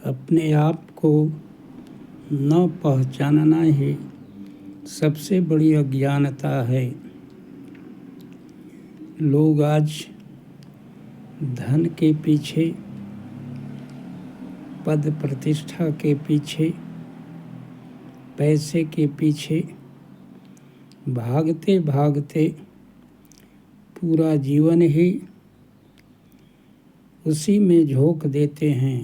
अपने आप को न पहचानना ही सबसे बड़ी अज्ञानता है। लोग आज धन के पीछे, पद प्रतिष्ठा के पीछे, पैसे के पीछे भागते भागते पूरा जीवन ही उसी में झोंक देते हैं,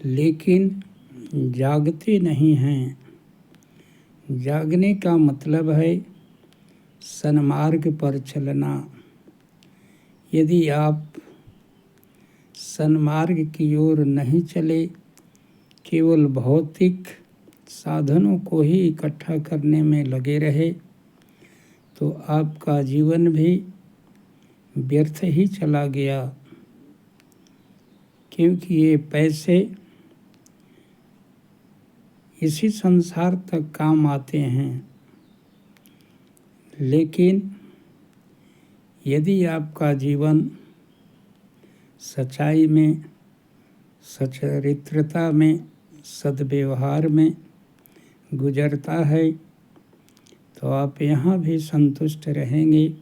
लेकिन जागते नहीं हैं। जागने का मतलब है सन्मार्ग पर चलना। यदि आप सन्मार्ग की ओर नहीं चले, केवल भौतिक साधनों को ही इकट्ठा करने में लगे रहे, तो आपका जीवन भी व्यर्थ ही चला गया। क्योंकि ये पैसे इसी संसार तक काम आते हैं, लेकिन यदि आपका जीवन सच्चाई में, सच्चरित्रता में, सद्व्यवहार में गुजरता है, तो आप यहाँ भी संतुष्ट रहेंगे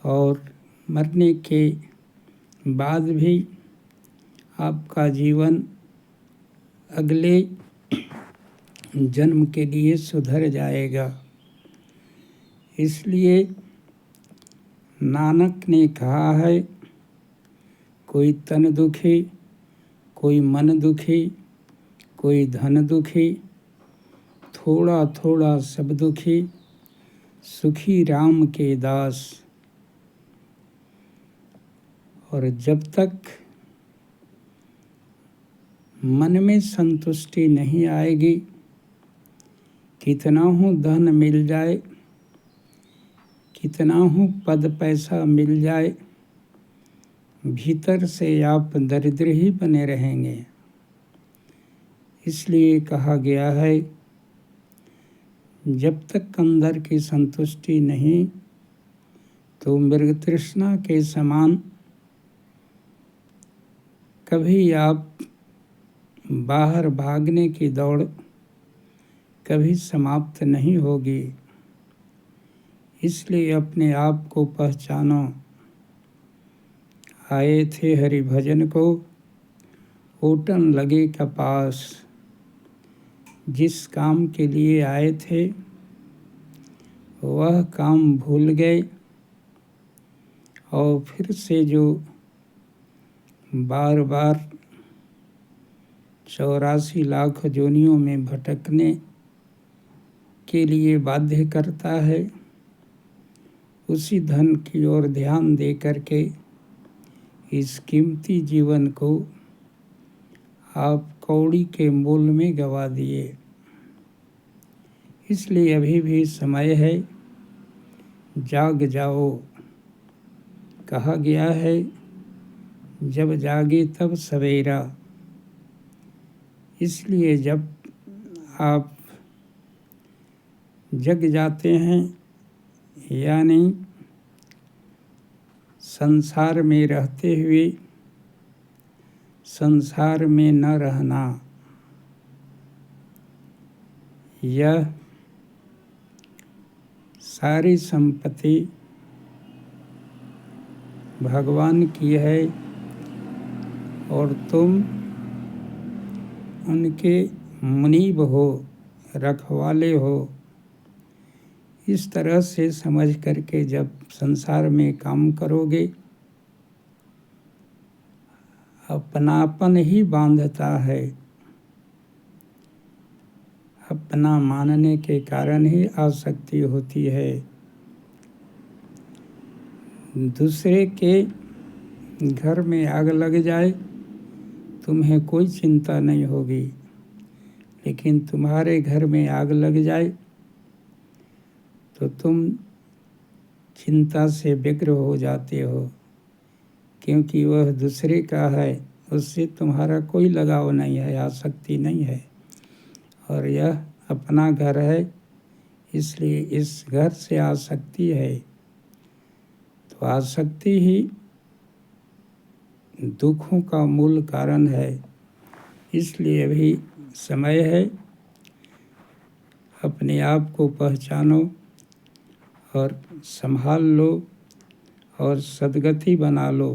और मरने के बाद भी आपका जीवन अगले जन्म के लिए सुधर जाएगा। इसलिए नानक ने कहा है, कोई तन दुखी, कोई मन दुखी, कोई धन दुखी, थोड़ा थोड़ा सब दुखी, सुखी राम के दास। और जब तक मन में संतुष्टि नहीं आएगी, कितना ही धन मिल जाए, कितना ही पद पैसा मिल जाए, भीतर से आप दरिद्र ही बने रहेंगे। इसलिए कहा गया है, जब तक अंदर की संतुष्टि नहीं, तो मृग तृष्णा के समान कभी आप बाहर भागने की दौड़ कभी समाप्त नहीं होगी। इसलिए अपने आप को पहचानो। आए थे हरि भजन को, ओटन लगे कपास। जिस काम के लिए आए थे, वह काम भूल गए और फिर से जो बार बार 84 लाख योनियों में भटकने के लिए बाध्य करता है, उसी धन की ओर ध्यान दे करके इस कीमती जीवन को आप कौड़ी के मूल में गवा दिए। इसलिए अभी भी समय है, जाग जाओ। कहा गया है, जब जागे तब सवेरा। इसलिए जब आप जग जाते हैं, यानी संसार में रहते हुए संसार में न रहना, यह सारी संपत्ति भगवान की है और तुम उनके मुनीब हो, रखवाले हो। इस तरह से समझ करके जब संसार में काम करोगे, अपनापन ही बांधता है। अपना मानने के कारण ही आसक्ति होती है। दूसरे के घर में आग लग जाए, तुम्हें कोई चिंता नहीं होगी, लेकिन तुम्हारे घर में आग लग जाए तो तुम चिंता से व्यग्र हो जाते हो, क्योंकि वह दूसरे का है, उससे तुम्हारा कोई लगाव नहीं है, आसक्ति नहीं है। और यह अपना घर है, इसलिए इस घर से आसक्ति है। तो आसक्ति ही दुखों का मूल कारण है। इसलिए अभी समय है, अपने आप को पहचानो और संभाल लो और सद्गति बना लो।